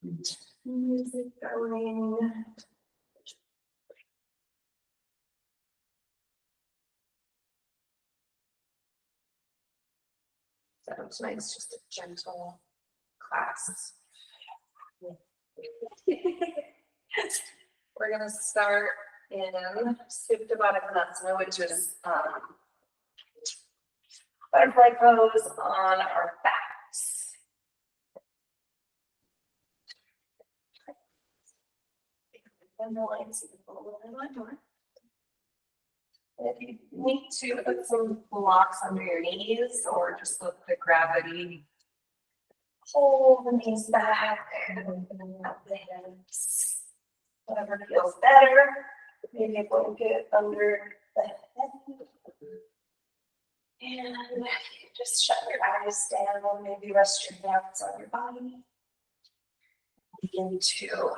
Music going. So tonight's just a gentle class. We're gonna start in Suptabaddhakasana, which is butterfly pose on our backs. And the lines a little bit more. If you need to put some blocks under your knees or just let the gravity hold the knees back and opening up the hips. Whatever feels better. Maybe a blanket under the head. And just shut your eyes down, maybe rest your hands on your body. Begin to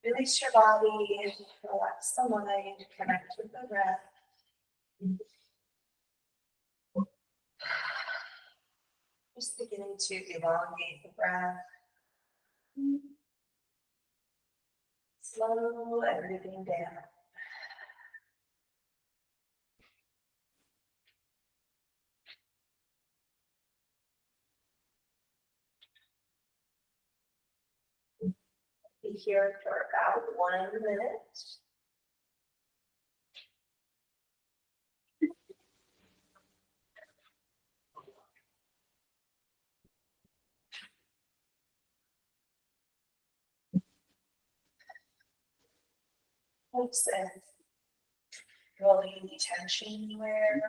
release your body, relax the mind, connect with the breath. Just beginning to elongate the breath. Slow everything down. Be here for about 1 minute. Oops, and rolling any tension anywhere.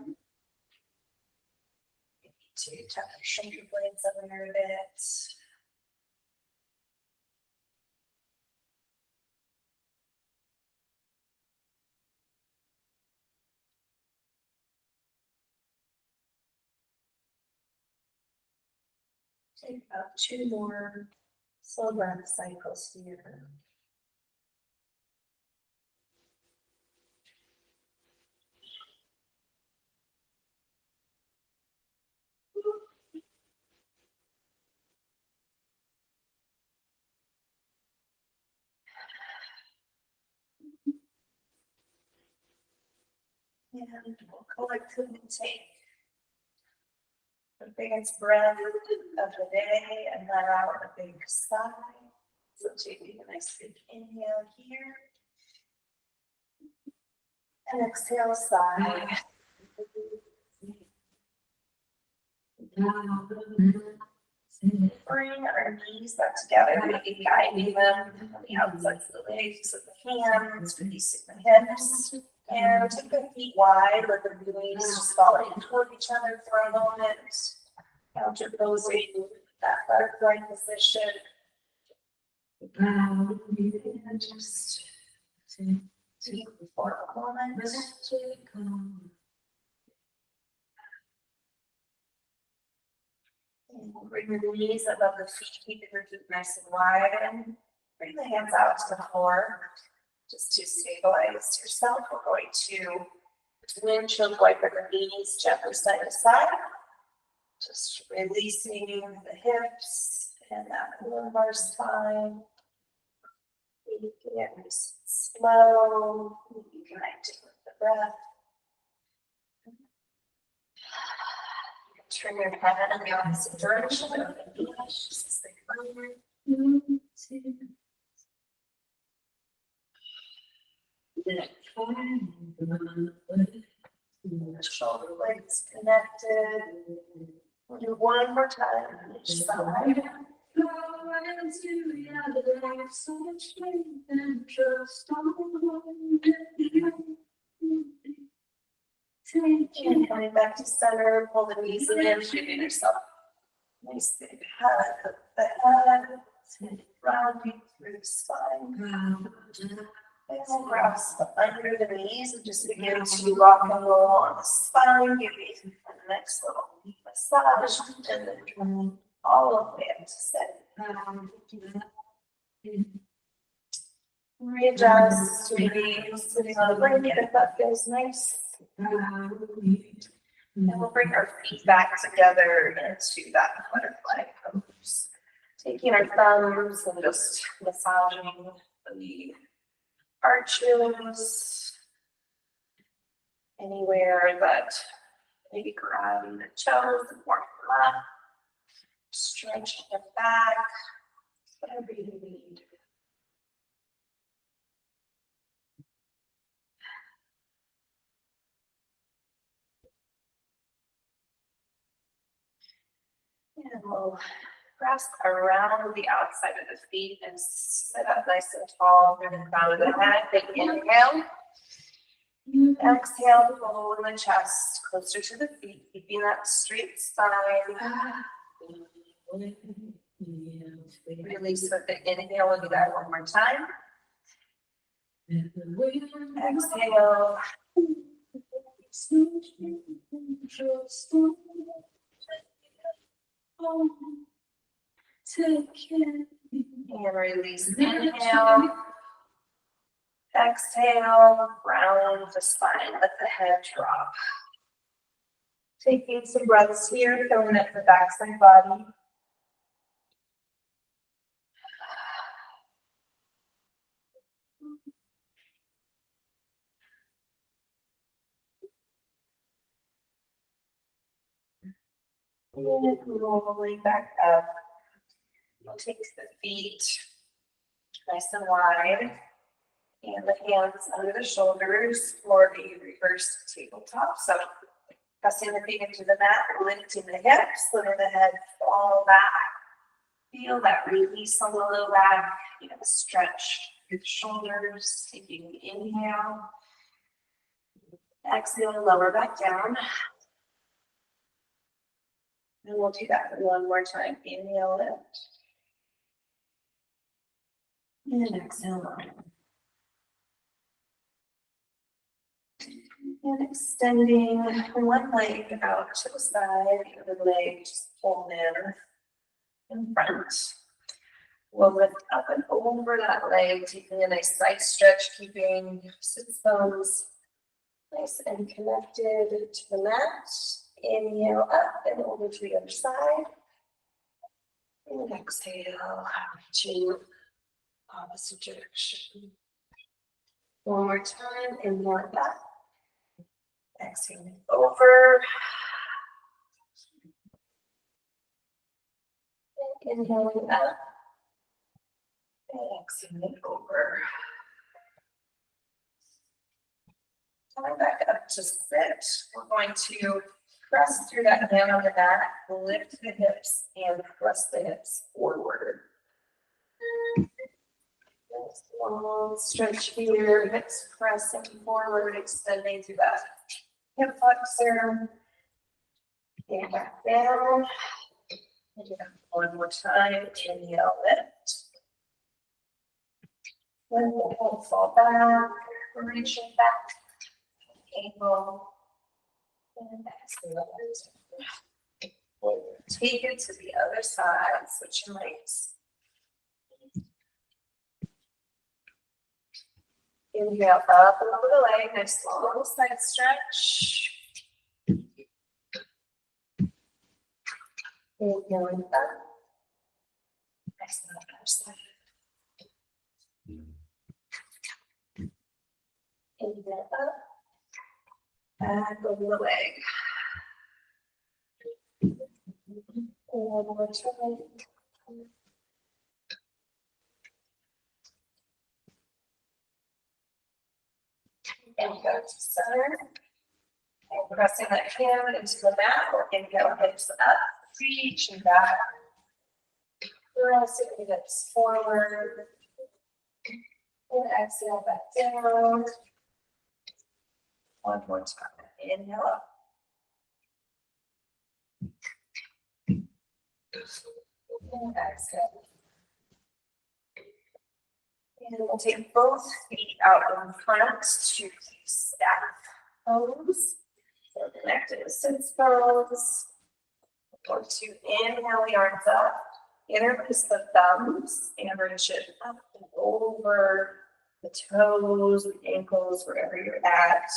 Maybe to tuck your shoulder blades under a bit. Take about 2 more slow breath cycles here. And we'll collectively take the biggest breath of the day and let out a big sigh. So taking a nice big inhale here. And exhale, sigh. Bring our knees back together, maybe guiding them on the outsides of the legs with the hands, releasing the hips. And take the feet wide, let the knees just fall in toward each other for a moment. Counterposing that butterfly position. And just take for a moment. And bring the knees above the feet, keeping your feet nice and wide. And bring the hands out to the floor. Just to stabilize yourself, we're going to windshield wiper the knees gently side to side. Just releasing the hips and that lumbar spine. Making it nice and slow. Connecting with the breath. Turn your head in the opposite direction. Just think over. Shoulder blades connected. We'll do one more time on each side. And coming back to center, pull the knees in, giving yourself a nice big hug of the head, rounding through the spine. And we'll grasp under the knees and just begin to rock and roll on the spine, giving a nice little massage, and then coming all of the way up to sit. Readjust, maybe sitting on a blanket if that feels nice. And we'll bring our feet back together into that butterfly pose. Taking our thumbs and just massaging the arches, anywhere that maybe grabbing the toes, warm them up, stretching the back, whatever you need. And we'll press around the outside of the feet and sit up nice and tall through the crown of the head. Big inhale. Exhale, pull in the chest closer to the feet, keeping that straight spine. Release with the inhale. We'll do that one more time. Exhale. And release. Inhale. Exhale. Round the spine. Let the head drop. Taking some breaths here, filling up the backside body. And rolling back up. We'll take the feet nice and wide. And the hands under the shoulders for a reverse tabletop. So pressing the feet into the mat, lifting the hips, letting the head fall back. Feel that release on the low back. Stretch your shoulders, taking the inhale. Exhale, lower back down. And we'll do that one more time. Inhale, lift. And exhale, lower. And extending one leg out to the side, the other leg just pulled in front. We'll lift up and over that leg, taking a nice side stretch, keeping sit bones nice and connected to the mat. Inhale up and over to the other side. And exhale, reaching opposite direction. One more time, inhale up. Exhaling over. And inhaling up. And exhaling over. Coming back up to sit. We're going to press through that hand on the mat, lift the hips, and press the hips forward. Long stretch here, hips pressing forward, extending through that hip flexor. And back down. And do that one more time. Inhale, lift. Let the head fall back, reaching back. Ankle. And exhale. Take it to the other side, switching legs. Inhale up and over the leg, nice long side stretch. Inhaling up. Nice on the other side. Inhale up. Back over the leg. One more time. And go to center. And pressing that hand into the mat or inhale, hips up, reaching back. Pressing the hips forward. And exhale back down. One more time. Inhale up. And exhale. And we'll take both feet out in front to stack pose. So connected to sits bones. Or to inhale the arms up. Interlace the thumbs and reach it up and over the toes, the ankles, wherever you're at.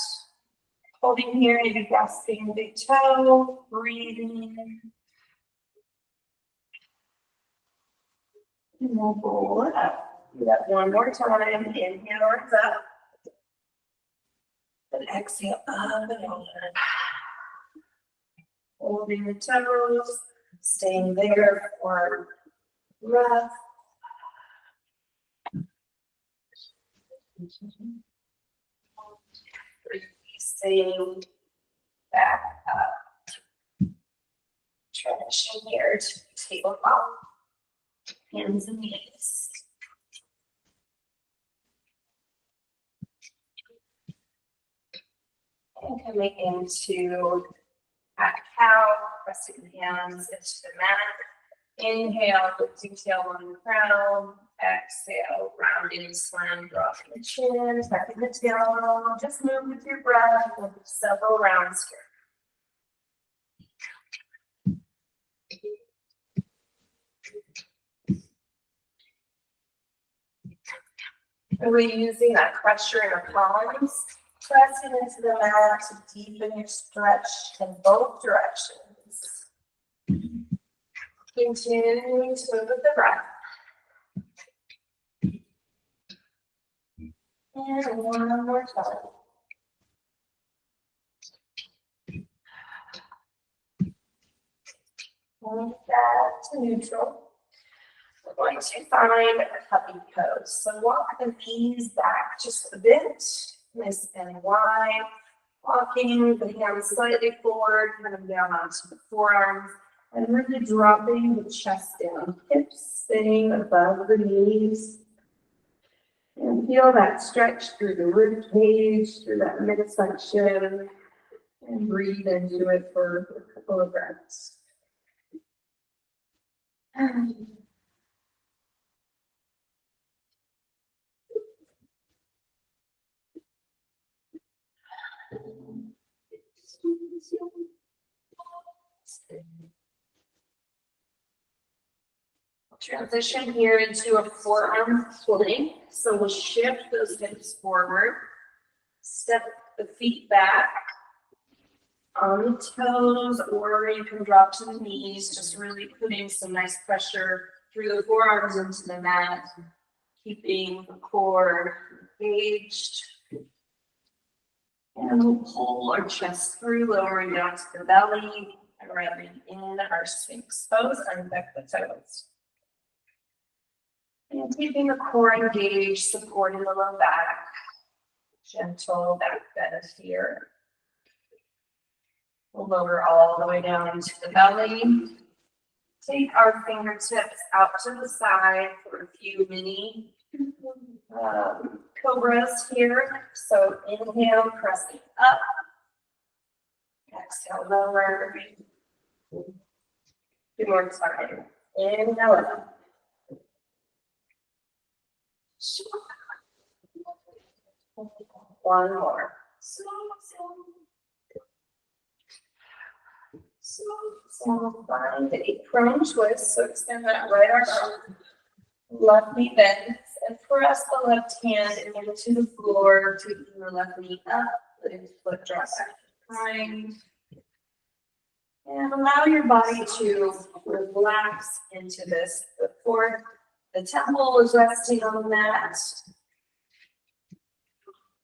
Holding here, maybe grasping the big toe, breathing. And we'll roll it up. Do that one more time. Inhale, arms up. And exhale up and over. Holding the toes, staying there for breath. Releasing back up. Transition here to tabletop. Hands and knees. And coming into cat cow, pressing the hands into the mat. Inhale, lifting tail on the crown. Exhale, rounding, slam, dropping the chin, tucking the tail. Just move with your breath. We'll do several rounds here. Are we using that pressure in our palms? Pressing into the mat to deepen your stretch in both directions. Continuing to move with the breath. And one more time. Move back to neutral. We're going to find a puppy pose. So walk the knees back just a bit. Nice and wide. Walking the hands slightly forward, kind of down onto the forearms. And really dropping the chest down. Hips staying above the knees. And feel that stretch through the rib cage, through that midsection. And breathe into it for a couple of breaths. Transition here into a forearm plank. So we'll shift those hips forward, step the feet back on the toes, or you can drop to the knees, just really putting some nice pressure through the forearms into the mat, keeping the core engaged. And we'll pull our chest through, lowering down to the belly, and rounding in our Sphinx pose, untuck the toes. And keeping the core engaged, supporting the low back. Gentle back bend here. We'll lower all the way down into the belly. Take our fingertips out to the side for a few mini cobras here. So inhale, pressing up. Exhale, lower. 2 more times. Inhale up. One more. So find a prone twist. So extend that right arm out. Left knee bends and press the left hand into the floor, taking the left knee up, letting the foot drop back behind. And allow your body to relax into this. The temple is resting on the mat.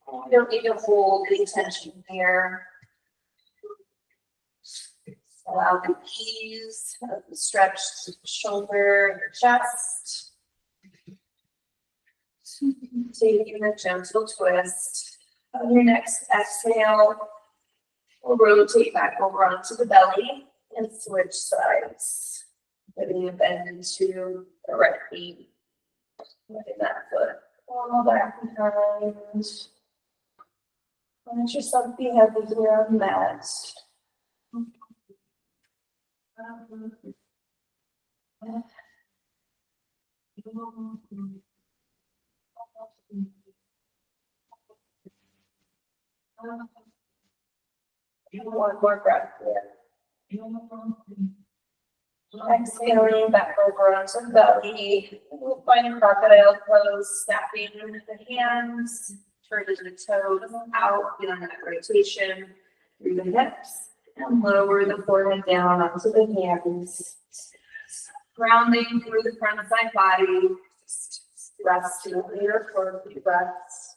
You don't need to hold any tension here. Allow the ease of the stretched shoulder, your chest. Taking a gentle twist. On your next exhale, we'll rotate back over onto the belly and switch sides. Putting a bend into the right knee. Letting that foot fall back behind. Let yourself be heavy here on the mat. One more breath here. Exhaling back over onto the belly. We'll find a crocodile pose, snapping the hands, turning the toes out, feeling that rotation through the hips, and lower the forehead down onto the hands. Grounding through the front side body. Just rest here for a few breaths.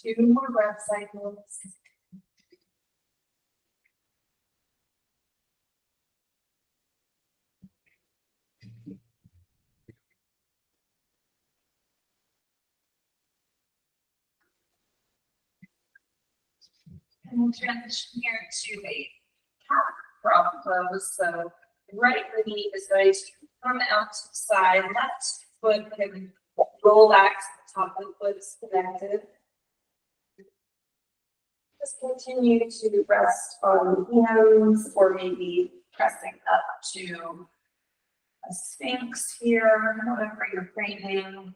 Two more breath cycles. And we'll transition here to a cat frog pose. So right knee is going to come out to the side, left foot can roll back to the top of the foot is connected. Just continue to rest on the hands or maybe pressing up to a sphinx here, whatever you're craving.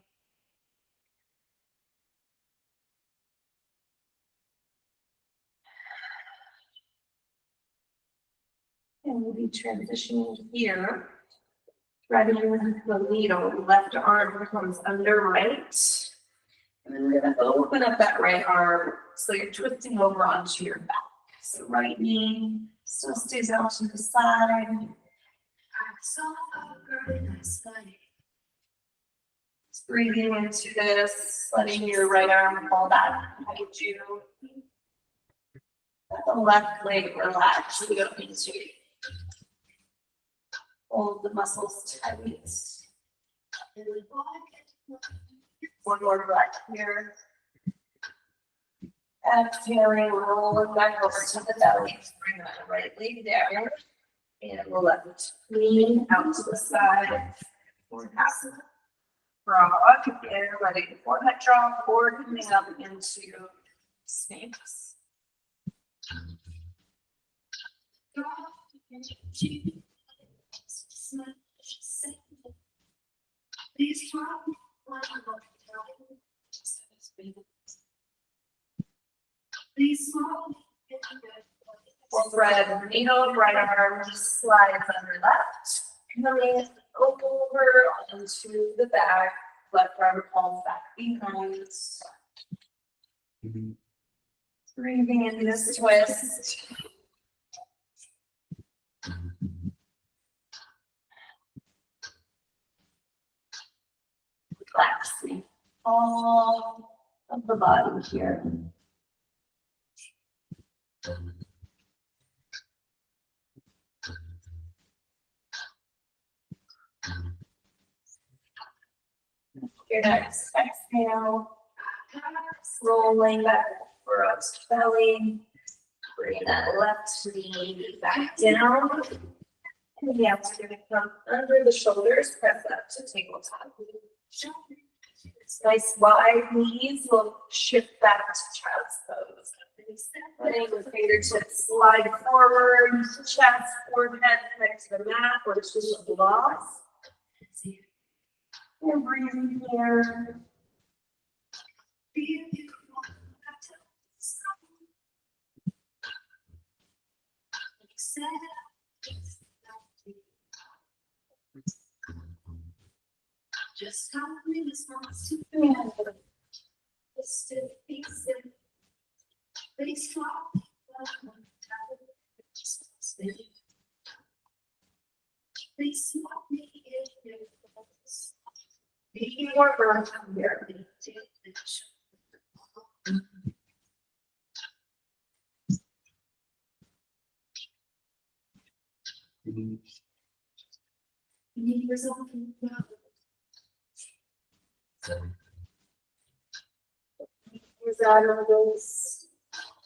And we'll be transitioning here. Threading the needle, left arm comes under right. And then we're going to open up that right arm so you're twisting over onto your back. So right knee still stays out to the side. Just breathing into this, letting your right arm fall back behind you. Let the left leg relax. We don't need to hold the muscles tight. One more breath here. Exhaling, roll it back over to the belly. Bring that right leg down. And we'll left knee out to the side. Pass it. Frog. And letting the forehead drop or coming up into Sphinx. We'll thread the needle, right arm just slides under left. Coming over onto the back, left arm falls back behind. Breathing in this twist. Relaxing all of the body here. Your next exhale, rolling back over up to belly. Bring that left knee back down. And the outside going to come under the shoulders, press up to tabletop. Nice wide knees will shift back to child's pose. Letting the fingertips slide forward, chest, forehead connect to the mat or to the blocks. And breathing here. Just how we response to the still face drop. Please swap me in your face. Be more burn here. Knees open. Elbows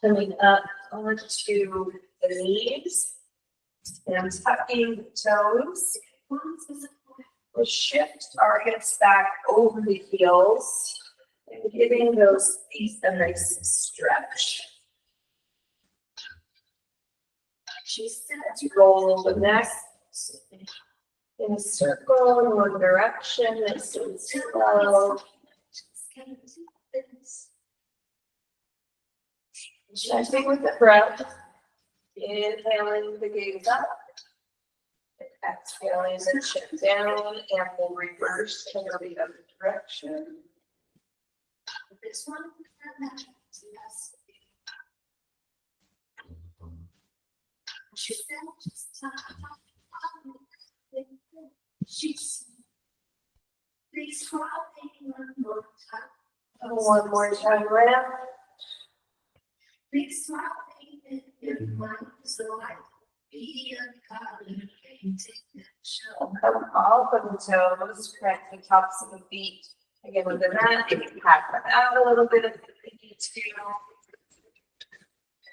coming up onto the knees and tucking the toes. We'll shift our hips back over the heels and giving those feet a nice stretch. To roll the neck in a circle in one direction, nice and slow. Connecting with the breath. Inhaling the gaze up. Exhaling the chin down, and we'll reverse to the other direction. This one, yes. One more time around. Come off of the toes, connect the tops of the feet. Again, with the mat, you can pack them out a little bit if you need to.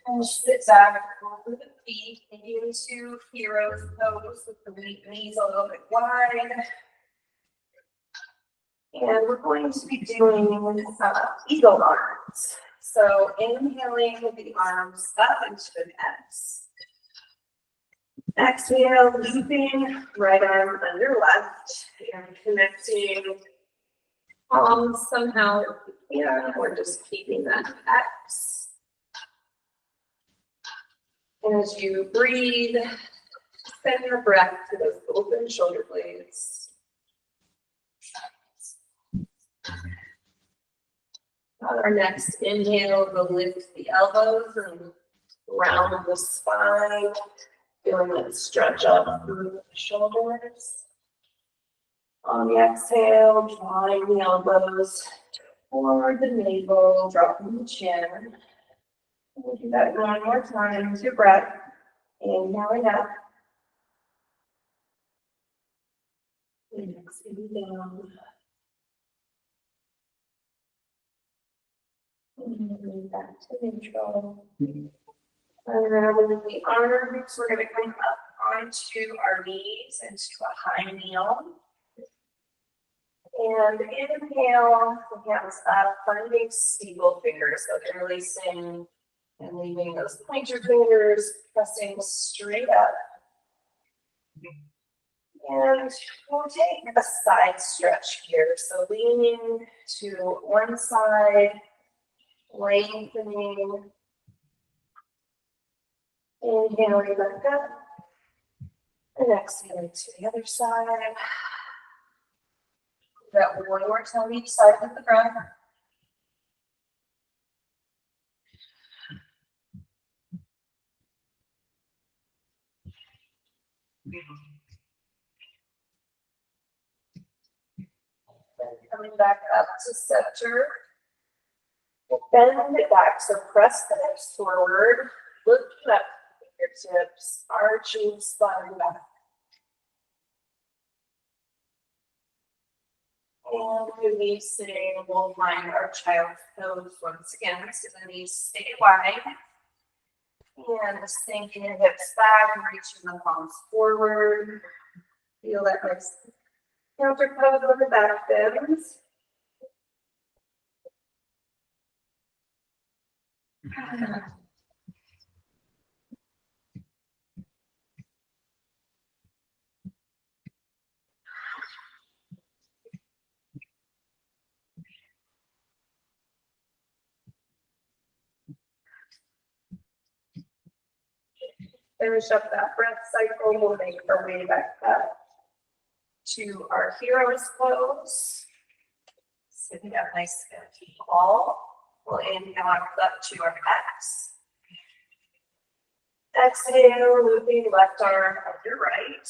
And sit back over the feet into hero's pose with the knees a little bit wide. And we're going to be doing eagle arms. So inhaling with the arms up into an X. Exhale, looping right arm under left and connecting palms somehow if you can, or just keeping that X. And as you breathe, send your breath to those open shoulder blades. On our next inhale, we'll lift the elbows and round the spine, feeling that stretch up through the shoulders. On the exhale, drawing the elbows toward the navel, dropping the chin. We'll do that one more time with your breath. Inhaling up. And exhaling down. And back to neutral. And then with the arms, we're going to come up onto our knees into a high kneel. And inhale, the hands up, finding steeple fingers. So they're releasing and leaving those pointer fingers, pressing straight up. And we'll take a side stretch here. So leaning to one side, lengthening, inhaling back up, and exhaling to the other side. That one more time each side with the breath. Coming back up to center. Bend it back, so press the hips forward, lifting up the fingertips, arching spine back. And releasing, we'll find our child's pose once again, so the knees stay wide. And sinking your hips back, reaching the palms forward. Feel that nice counter pose with the back bends. Finish up that breath cycle. We'll make our way back up to our hero's pose. Sitting up nice and tall. We'll inhale up to our X. Exhale, looping left arm under right.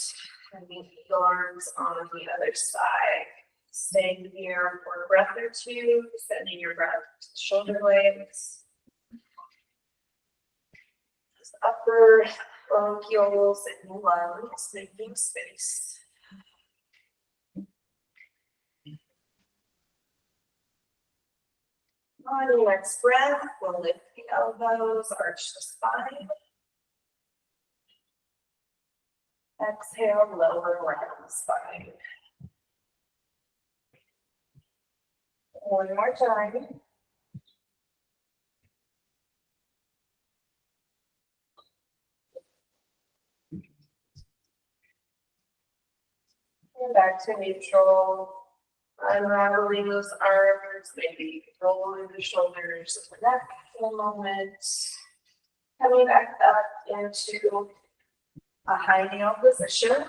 And the eagle arms on the other side. Staying here for a breath or two, sending your breath to the shoulder blades. Just upper bronchioles and lungs, making space. On the next breath, we'll lift the elbows, arch the spine. Exhale, lower round the spine. One more time. And back to neutral. Unraveling those arms, maybe rolling the shoulders of the neck for a moment. Coming back up into a high kneel position.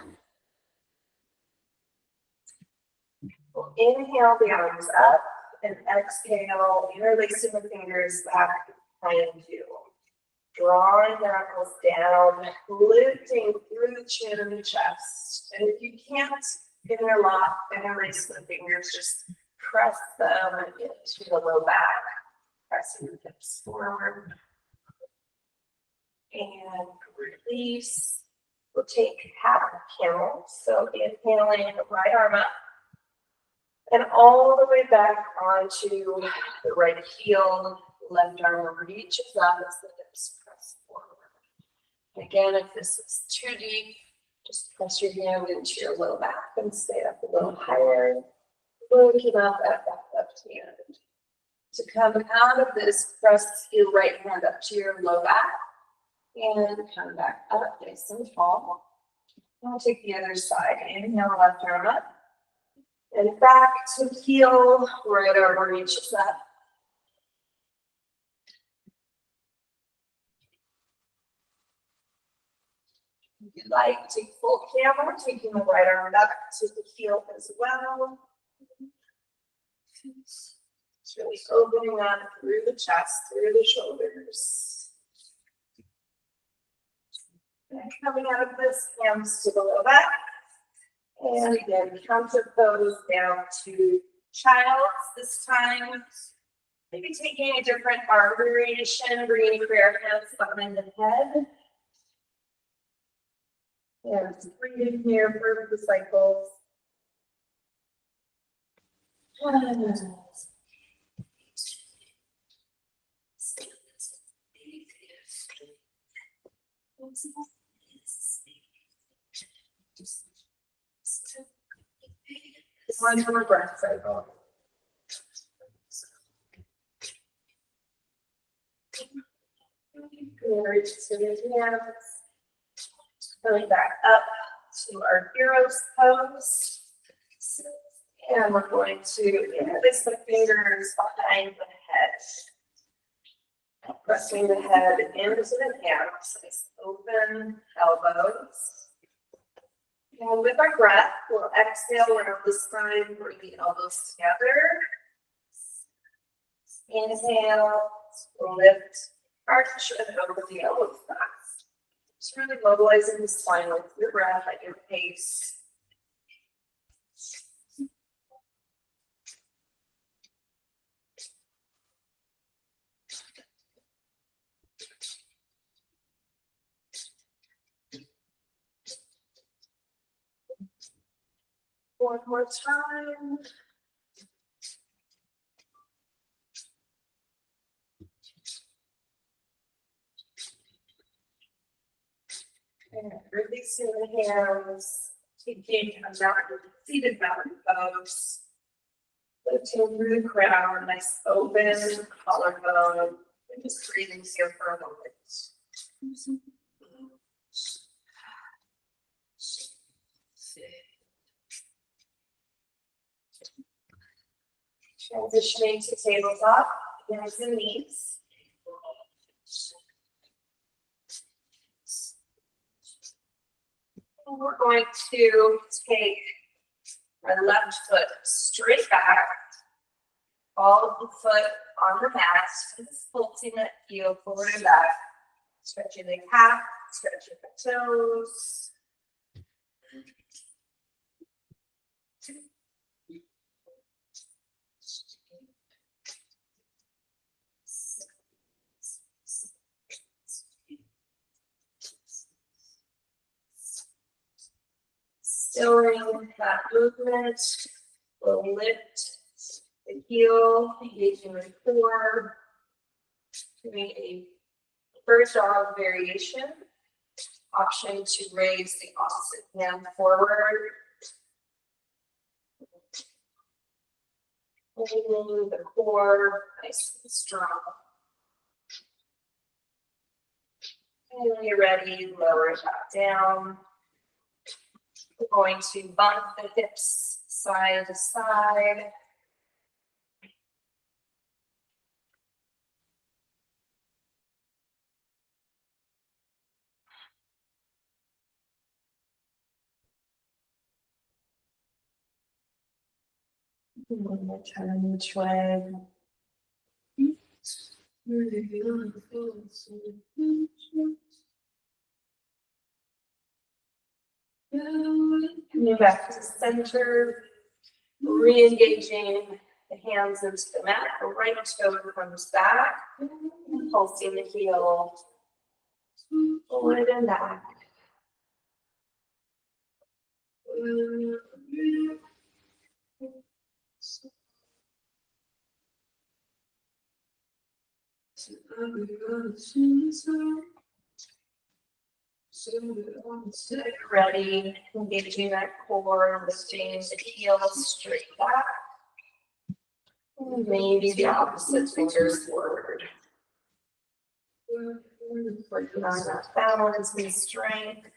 We'll inhale the arms up and exhale, interlacing the fingers back behind you. Drawing the knuckles down, lifting through the chin and the chest. And if you can't interlace the fingers, just press them into the low back, pressing the hips forward. And release. We'll take half camel. So inhaling, right arm up. And all the way back onto the right heel, left arm reaches up as the hips press forward. Again, if this is too deep, just press your hand into your low back and stay up a little higher. Looking up at that left hand. To come out of this, press your right hand up to your low back and come back up nice and tall. I'll take the other side. Inhale, left arm up. And back to heel, right arm reaches up. If you'd like, take full camel, taking the right arm up to the heel as well. It's really opening up through the chest, through the shoulders. And coming out of this, hands to the low back. And again, counter pose down to child's this time. Maybe taking a different arm variation, bringing prayer hands behind the head. And breathing here for the cycles. One more breath cycle. Reach to the hands. Coming back up to our hero's pose. And we're going to interlace the fingers behind the head. Pressing the head into the hands. Nice open elbows. And with our breath, we'll exhale around the spine, bring the elbows together. Inhale, lift, arch, and over the elbows back. Just really mobilizing the spine with your breath at your pace. One more time. And releasing the hands, taking a mountain, seated mountain pose. Lifting through the crown, nice open collarbone, and just breathing here for a moment. Transitioning to tabletop, hands and knees. And we're going to take our left foot straight back, all of the foot on the mat, just pulsing that heel forward and back, stretching the calf, stretching the toes. Stilling that movement, we'll lift the heel, engaging the core, doing a bird dog variation. Option to raise the opposite hand forward. Holding the core nice and strong. And when you're ready, lower it back down. We're going to bump the hips side to side. Turn which way. Coming back to center, re-engaging the hands into the mat. The right toe comes back, pulsing the heel forward and back. Ready, engaging that core, lifting the heel straight back. Maybe the opposite fingers forward. Working on that balance and strength.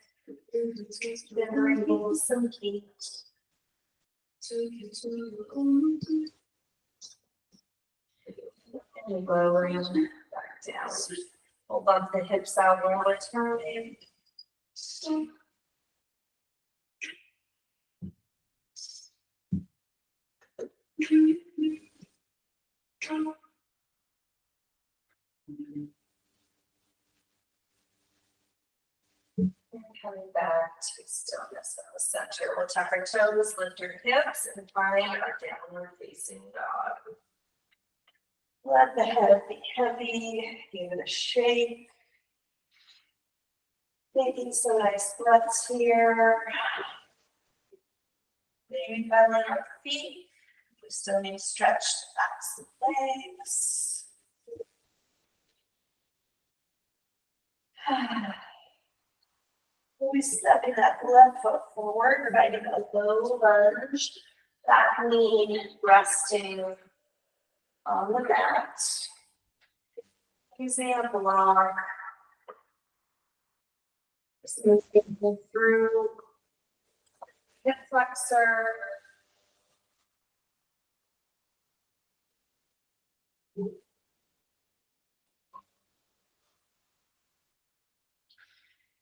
Generating some heat. And lowering back down. Hold on the hips out one more time. And coming back to stillness in the center. We'll tuck our toes, lift your hips, and find our downward facing dog. Let the head be heavy, give it a shake. Taking some nice breaths here. Maybe belly our feet. We still need to stretch the backs of legs. We'll be stepping that left foot forward, providing a low lunge, back knee resting on the mat. Using a block. Just moving through hip flexor.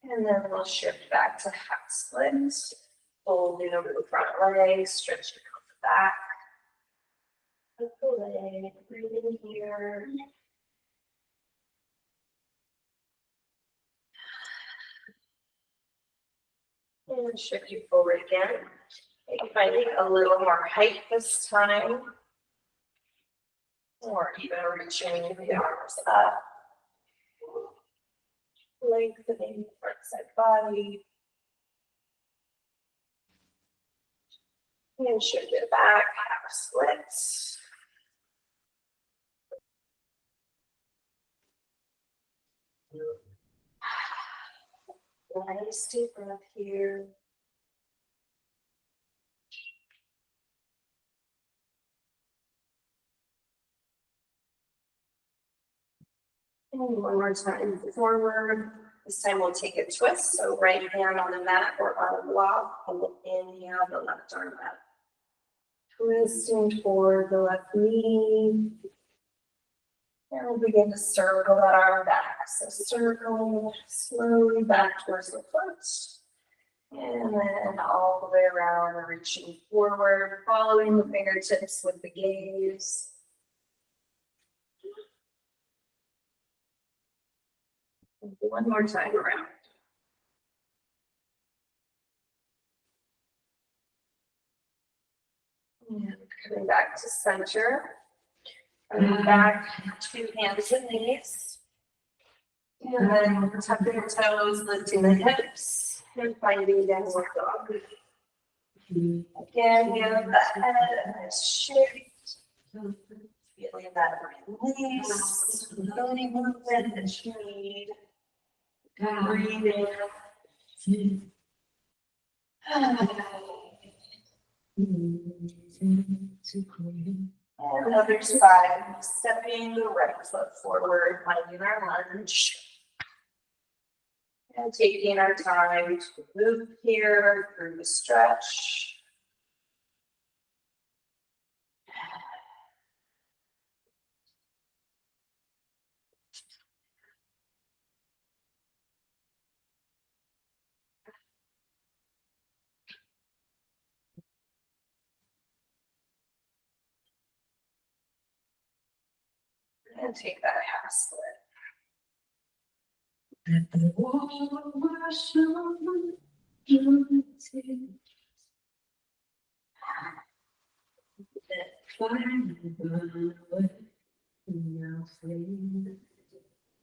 And then we'll shift back to half split. Folding over the front leg, stretching out the back of the leg, breathing here. And shift you forward again. Maybe finding a little more height this time. Or even reaching the arms up. Lengthening the front side body. And shift it back, half splits. Nice deep breath here. And one more time forward. This time we'll take a twist. So right hand on the mat or on a block. And we'll inhale the left arm up. Twisting toward the left knee. And we'll begin to circle that arm back. So circling slowly back towards the foot. And then all the way around, reaching forward, following the fingertips with the gaze. One more time around. And coming back to center. Coming back, two hands and knees. And then tucking the toes, lifting the hips, and finding downward dog. Again, give the head a shift. Feeling that release, any movement that you need. Breathing. And other side, stepping the right foot forward, finding our lunge. And taking our time to move here through the stretch. And take that half split.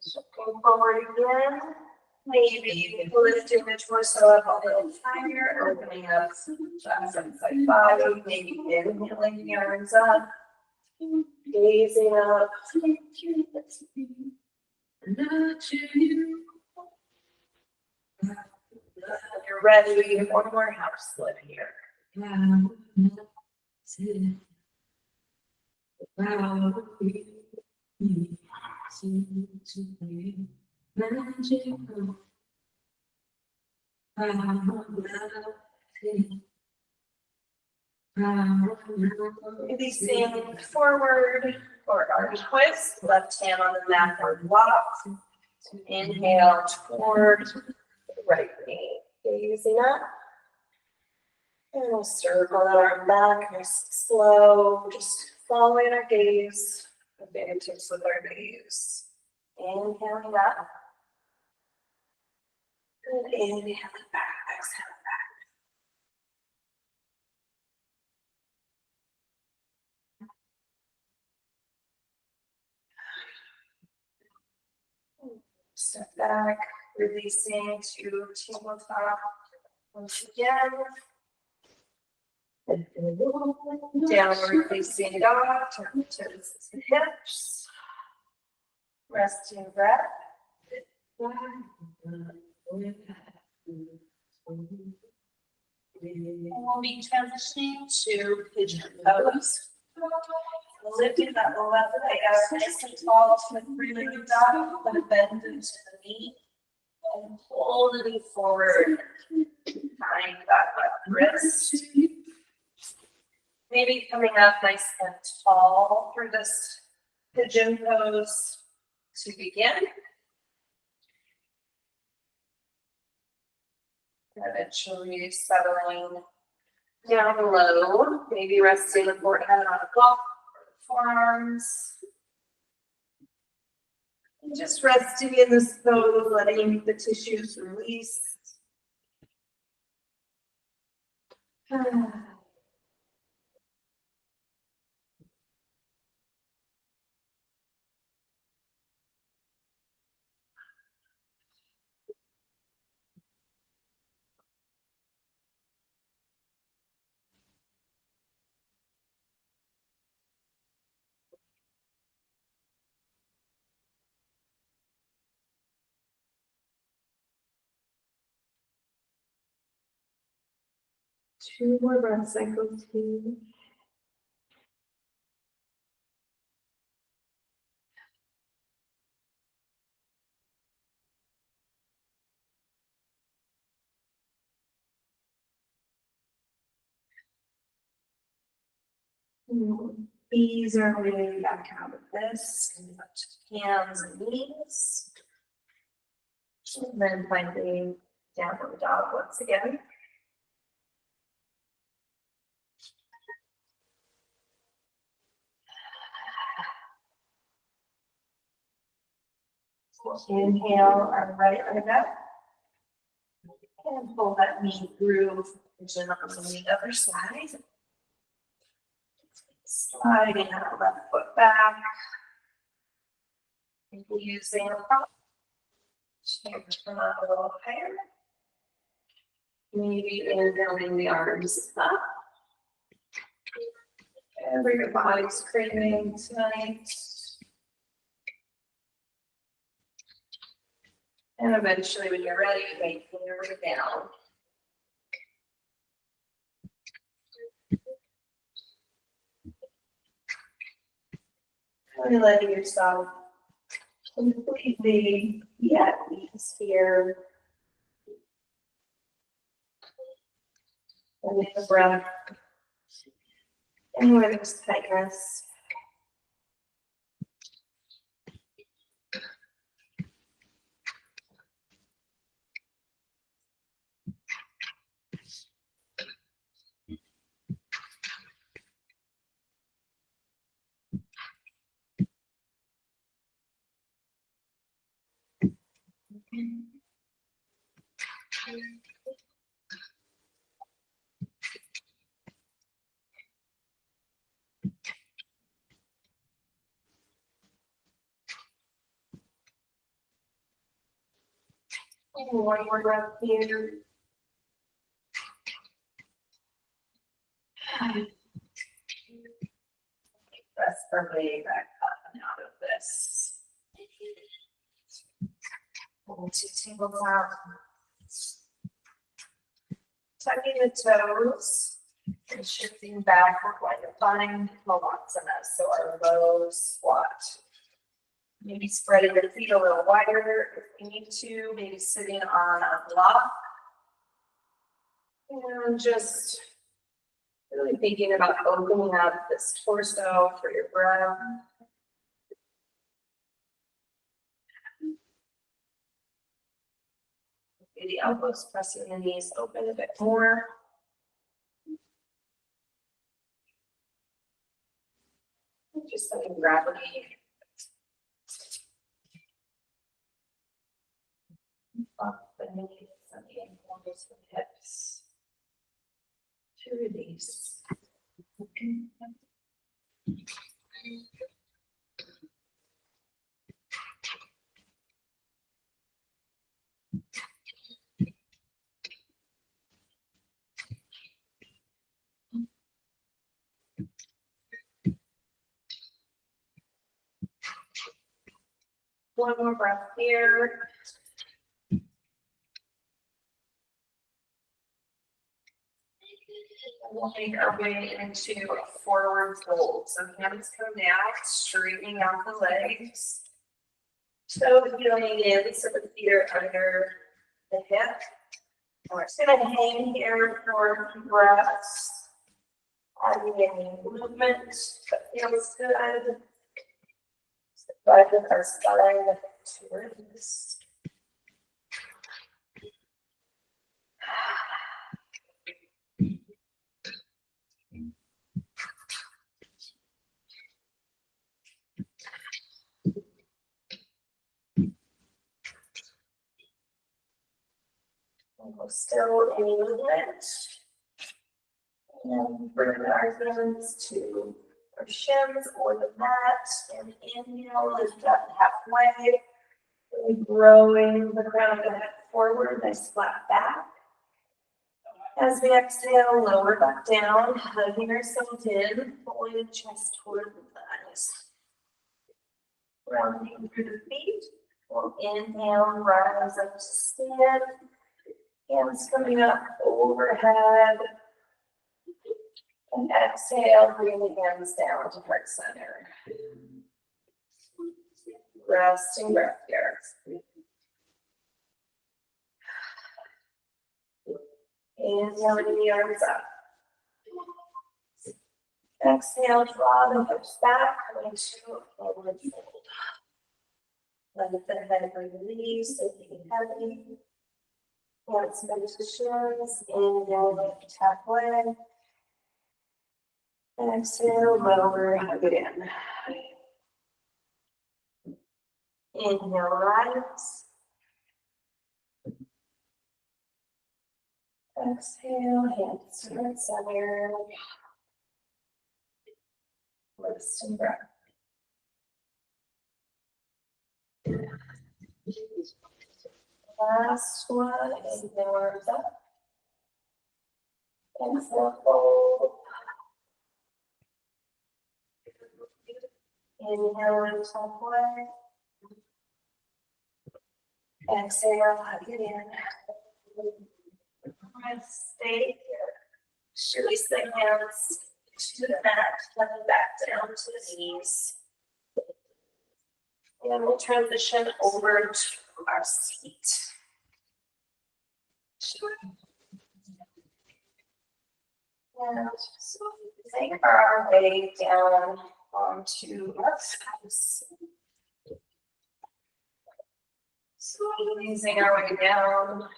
So go forward again. Maybe lifting the torso up a little higher, opening up that side body, maybe inhaling the arms up, gazing up. When you're ready, one more half split here. Releasing forward or arch twist, left hand on the mat or block. Inhale toward the right knee, gazing up. And we'll circle that arm back, nice and slow, just following our gaze, the fingertips with our gaze. Inhaling up. And inhaling back, exhale back. Step back, releasing to tabletop once again. Downward facing dog, turn the toes to hips. Resting breath. And we'll be transitioning to pigeon pose. Lifting that left leg out nice and tall to the three-legged dog, let it bend into the knee. And hold it forward. Behind that left wrist. Maybe coming up nice and tall for this pigeon pose to begin. Eventually settling down low, maybe resting the forehead on a block, forearms. And just resting in this pose, letting the tissues release. 2 more breath cycles here. Ease our way back out of this. Hands and knees. And then finally downward dog once again. Inhale our right leg up. And pull that knee through, pigeon on the other side. Sliding that left foot back. And using a prop. Turn up a little higher. Maybe inhaling the arms up. Whatever your body's craving tonight. And eventually, when you're ready, make your way down. And letting yourself completely be at ease here. And take a breath. Anywhere there's tightness. One more breath here. Press our way back up and out of this. Pull 2 tables out. Tucking the toes and shifting back. We're going to find Malasana, so our low squat. Maybe spreading your feet a little wider if you need to, maybe sitting on a block. And just really thinking about opening up this torso for your breath. Maybe the elbows pressing the knees open a bit more. Just letting gravity up the knees and the ankles and hips to release. One more breath here. We'll make our way into a forward fold. So hands come down, straightening out the legs. Toes going in, so the feet are under the hip. And we're just going to hang here for a few breaths. Adding any movement that feels good. Drive with our spine to release. We'll still any movement. And bring our hands to our shins or the mat. And inhale, lift up halfway. Really growing the crown of the head forward, nice flat back. As we exhale, lower back down, hugging ourselves in, pulling the chest toward the thighs. Rounding through the feet. We'll inhale, rise up to stand. Hands coming up overhead. And exhale, bring the hands down to heart center. Resting breath here. Inhaling the arms up. Exhale, draw the hips back, coming to a forward fold. Let the head release, taking heavy. Hands bend to shins, inhale, lift halfway. Exhale, lower, hug it in. Inhale, rise. Exhale, hands to heart center. Resting breath. Last one, inhale, arms up. Exhale, fold. Inhale, lift halfway. Exhale, hug it in. Stay here. Release the hands to the mat, coming back down to the knees. And we'll transition over to our seat. And so take our way down onto our space. Squeezing our way down,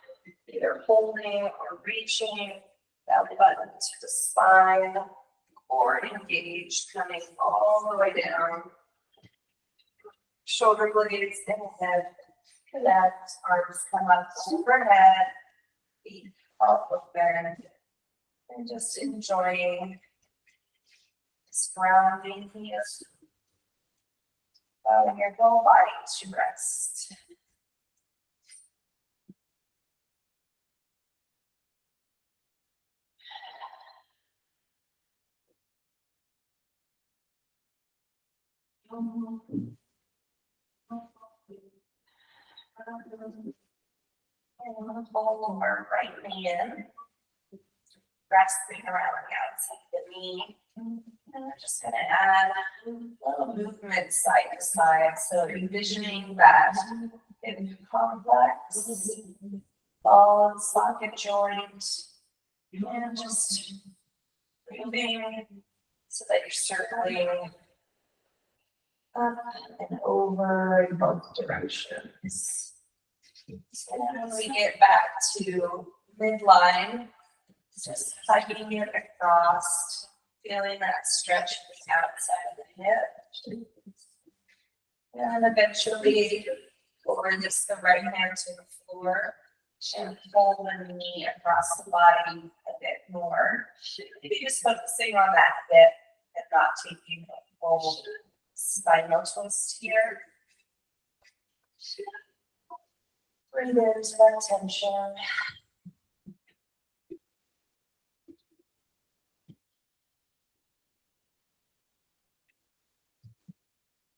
either holding or reaching that button to the spine, or engaged, coming all the way down. Shoulder blades and head Connect, arms come up overhead, feet off open, and just enjoying this grounding here. Allowing your whole body to rest. And pull our right knee in, resting around the outside of the knee. And we're just going to add a little movement side to side. So envisioning that hip complex, ball and socket joint, and just breathing so that you're circling up and over in both directions. So when we get back to midline, just hugging it across, feeling that stretch of the outside of the hip. And eventually, release the right hand to the floor and pull the knee across the body a bit more. Maybe just focusing on that bit and not taking a full spinal twist here. Breathe into that tension.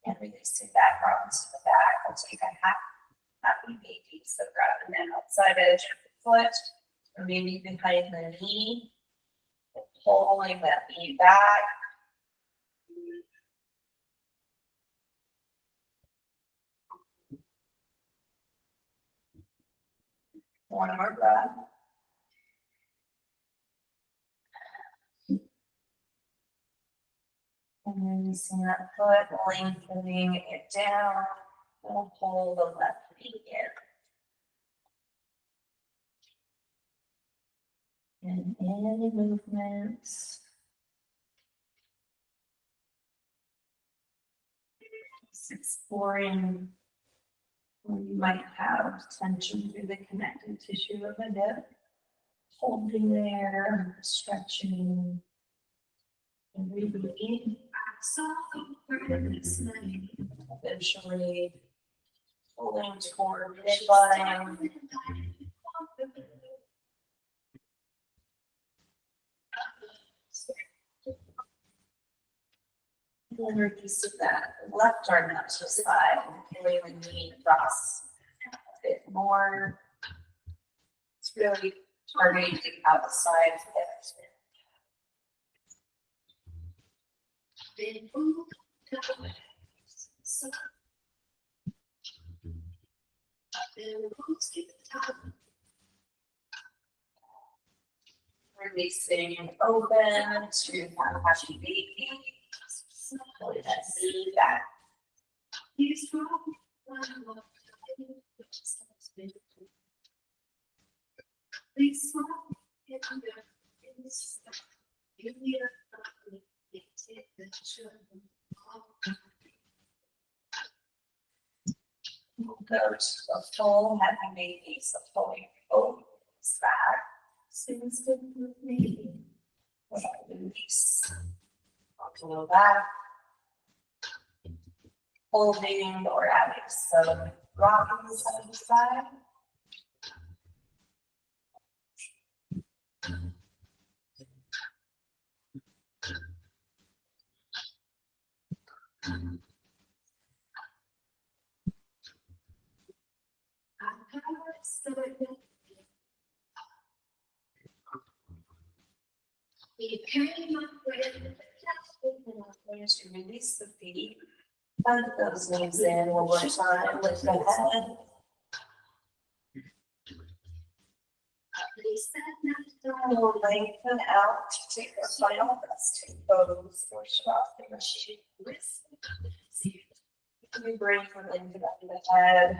And releasing that round to the back. We'll take a happy baby. So grab the outside edge of the foot, or maybe behind the knee, and pulling that knee back. One more breath. And releasing that foot, lengthening it down. We'll pull the left knee in. And any movements. Just exploring where you might have tension through the connective tissue of the hip. Holding there, stretching, and breathing. Eventually pulling toward midline. And then releasing that left arm up to the side and pulling the knee across a bit more. It's really targeting the outside of the hips. Releasing open to have happy baby. Really let's see that. We'll go to a full happy baby, so pulling both back. Seems good with me. Release. Onto the back. Holding or adding some rocking side to side. To release the feet, hug those knees in one more time, lift the head. We'll lengthen out, take our final rest, take photos or shots. We bring from into the head.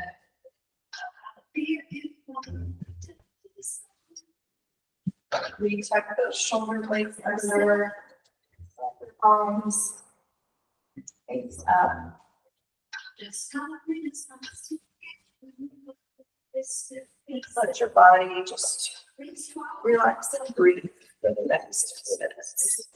We tuck those shoulder blades under the palms. Face up. Let your body just relax and breathe for the next minutes.